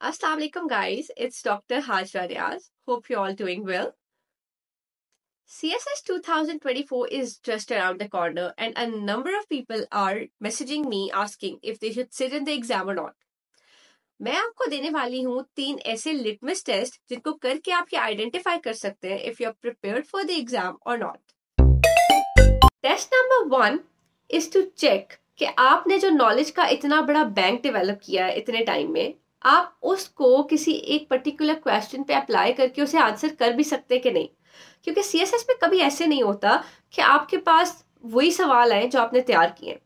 Assalamu alaikum guys, it's Dr. Hajra Riaz. Hope you're all doing well. CSS 2024 is just around the corner and a number of people are messaging me asking if they should sit in the exam or not. मैं आपको देने वाली हूँ 3 ऐसे litmus test जिनको करके आप ये आइडेंटिफाई कर सकते हैं if you're prepared for the exam or not. Test number 1 is to check कि आपने जो नॉलेज का इतना बड़ा बैंक डेवलप किया है इतने टाइम में, आप उसको किसी एक पर्टिकुलर क्वेश्चन पे अप्लाई करके उसे आंसर कर भी सकते कि नहीं. क्योंकि सीएसएस में कभी ऐसे नहीं होता कि आपके पास वही सवाल आए जो आपने तैयार किए.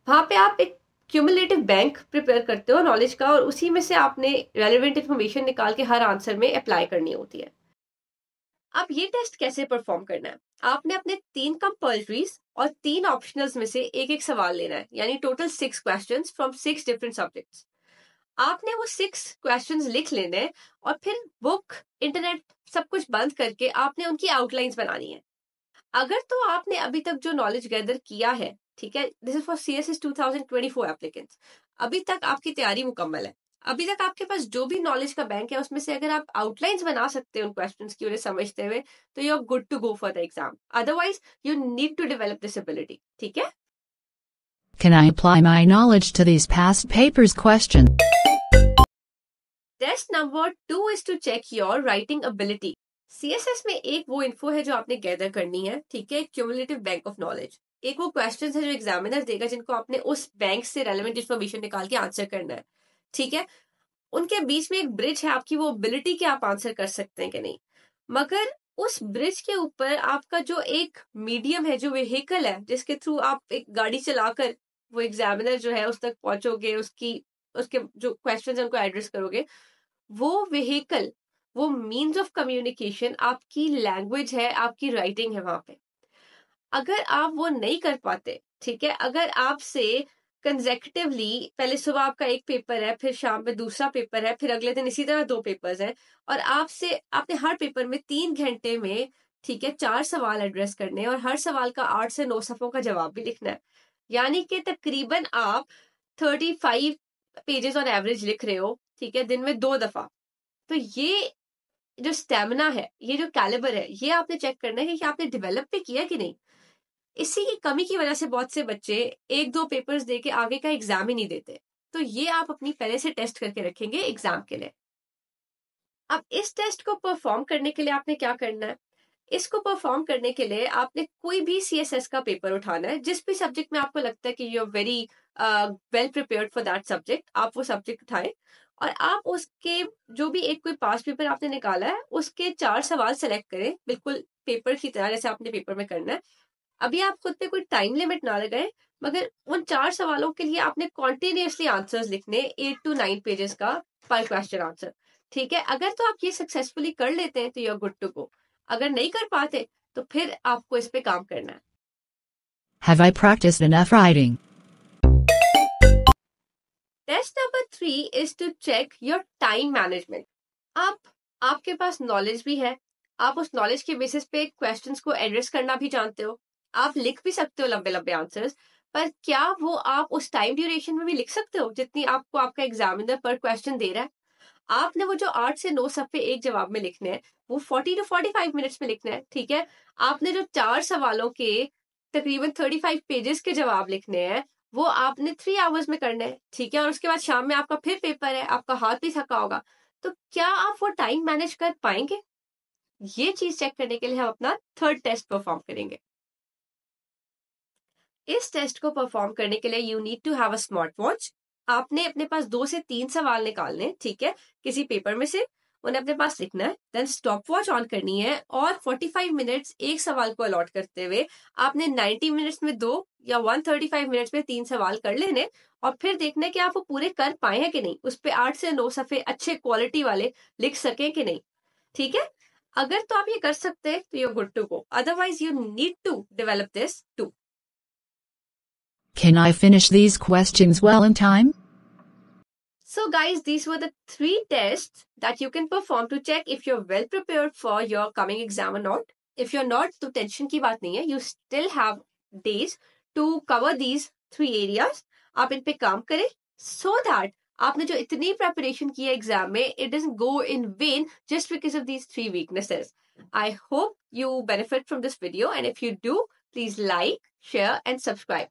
वहां पे आप एक क्यूमुलेटिव बैंक प्रिपेयर करते हो नॉलेज का और उसी में से आपने रेलेवेंट इंफॉर्मेशन निकाल के हर आंसर में अप्लाई करनी होती है. अब ये टेस्ट कैसे परफॉर्म करना है? आपने अपने 3 कंपल्सरीज और 3 ऑप्शनल्स में से एक एक सवाल लेना है, यानी total 6 questions from 6 different subjects. आपने वो 6 क्वेश्चंस लिख लेने हैं और फिर बुक, इंटरनेट सब कुछ बंद करके आपने उनकी आउटलाइंस बनानी है. अगर तो आपने अभी तक जो नॉलेज गैदर किया है, ठीक है, this is for CSS 2024 applicants, अभी तक आपकी तैयारी मुकम्मल है. अभी तक आपके पास जो भी नॉलेज का बैंक है उसमें से अगर आप आउटलाइंस बना सकते हैं उन क्वेश्चंस की उन्हें समझते हुए, तो you are good to go for the exam. Otherwise you need to develop this ability. ठीक है. Can I apply my knowledge to these past papers questions? Test number 2 is to check your writing ability. CSS में एक वो info है जो आपने gather करनी है, ठीक है, क्यूमुलेटिव बैंक ऑफ नॉलेज. एक वो क्वेश्चंस है जो एग्जामिनर देगा जिनको आपने उस बैंक से रेलेवेंट इंफॉर्मेशन निकाल के आंसर करना है. ठीक है. उनके बीच में एक ब्रिज है आपकी वो एबिलिटी कि आप आंसर कर सकते हैं कि नहीं. मगर उस ब्रिज के ऊपर आपका जो एक मीडियम है, जो व्हीकल है जिसके थ्रू आप एक गाड़ी चलाकर वो एग्जामिनर जो है उस तक पहुंचोगे, उसके जो क्वेश्चन है उनको एड्रेस करोगे, वो व्हीकल, वो मीन्स ऑफ कम्युनिकेशन आपकी लैंग्वेज है, आपकी राइटिंग है वहां पे. अगर आप वो नहीं कर पाते, ठीक है, अगर आपसे कंसेक्यूटिवली पहले सुबह आपका एक पेपर है, फिर शाम में दूसरा पेपर है, फिर अगले दिन इसी तरह 2 पेपर्स हैं और आपने हर पेपर में 3 घंटे में, ठीक है, 4 सवाल एड्रेस करने हैं और हर सवाल का 8 से 9 सफ़ों का जवाब भी लिखना है. यानी कि तकरीबन आप 35 पेजेस ऑन एवरेज लिख रहे हो, ठीक है, दिन में 2 दफा. तो ये जो स्टेमिना है, ये जो कैलिबर है, ये आपने चेक करना है कि आपने डेवलप भी किया कि नहीं. इसी की कमी की वजह से बहुत से बच्चे 1-2 पेपर्स दे के आगे का एग्जाम ही नहीं देते. तो ये आप अपनी पहले से टेस्ट करके रखेंगे एग्जाम के लिए. अब इस टेस्ट को परफॉर्म करने के लिए आपने क्या करना है? इसको परफॉर्म करने के लिए आपने कोई भी सीएसएस का पेपर उठाना है, जिस भी सब्जेक्ट में आपको लगता है कि you are very well prepared for that subject, आप वो सब्जेक्ट उठाएं और आप उसके जो भी एक कोई पास पेपर आपने निकाला है उसके 4 सवाल सेलेक्ट करें, बिल्कुल पेपर की तरह जैसे आपने पेपर में करना है. अभी आप खुद पे कोई टाइम लिमिट ना लगाएं, मगर उन 4 सवालों के लिए आपने कॉन्टिन्यूसली आंसर्स लिखने, 8 to 9 पेजेस का पर क्वेश्चन आंसर. ठीक है. अगर तो आप ये सक्सेसफुली कर लेते हैं तो you are good to go. अगर नहीं कर पाते तो फिर आपको इस पे काम करना है. Have I practiced enough writing? Test number 3 is to check your time management. आपके पास नॉलेज भी है, आप उस नॉलेज के बेसिस पे क्वेश्चंस को एड्रेस करना भी जानते हो, आप लिख भी सकते हो लंबे लंबे आंसर्स, पर क्या वो आप उस टाइम ड्यूरेशन में भी लिख सकते हो जितनी आपको आपका एग्जामिनर पर क्वेश्चन दे रहा है? आपने वो जो 8 से 9 सफ़े एक जवाब में लिखने हैं वो 40 to 45 मिनट्स में लिखना है. ठीक है. आपने जो 4 सवालों के तकरीबन 35 पेजेस के जवाब लिखने हैं वो आपने 3 आवर्स में करना है. ठीक है. और उसके बाद शाम में आपका फिर पेपर है, आपका हाथ भी थका होगा, तो क्या आप वो टाइम मैनेज कर पाएंगे? ये चीज चेक करने के लिए हम अपना 3rd टेस्ट परफॉर्म करेंगे. इस टेस्ट को परफॉर्म करने के लिए you need to have a smart watch. आपने अपने पास 2 से 3 सवाल निकालने, ठीक है, किसी पेपर में से, उन्हें अपने पास लिखना है. देन स्टॉप वॉच ऑन करनी है और 45 मिनट्स एक सवाल को अलॉट करते हुए आपने 90 मिनट्स में 2 या 135 मिनट्स में 3 सवाल कर लेने और फिर देखना है कि आप वो पूरे कर पाए हैं कि नहीं, उस पे 8 से 9 सफ़े अच्छे क्वालिटी वाले लिख सके कि नहीं. ठीक है. अगर तो आप ये कर सकते हैं तो you are good to go. Otherwise you need to develop this too. Can I finish these questions well in time? So guys, these were the 3 tests that you can perform to check if you're well prepared for your coming exam or not. If you're not, तो tension की बात नहीं है. You still have days to cover these 3 areas. आप इन पे काम करें so that आपने जो इतनी preparation की है एग्जाम में, it doesn't go in vain just because of these 3 weaknesses. I hope you benefit from this video, and if you do, please like, share and subscribe.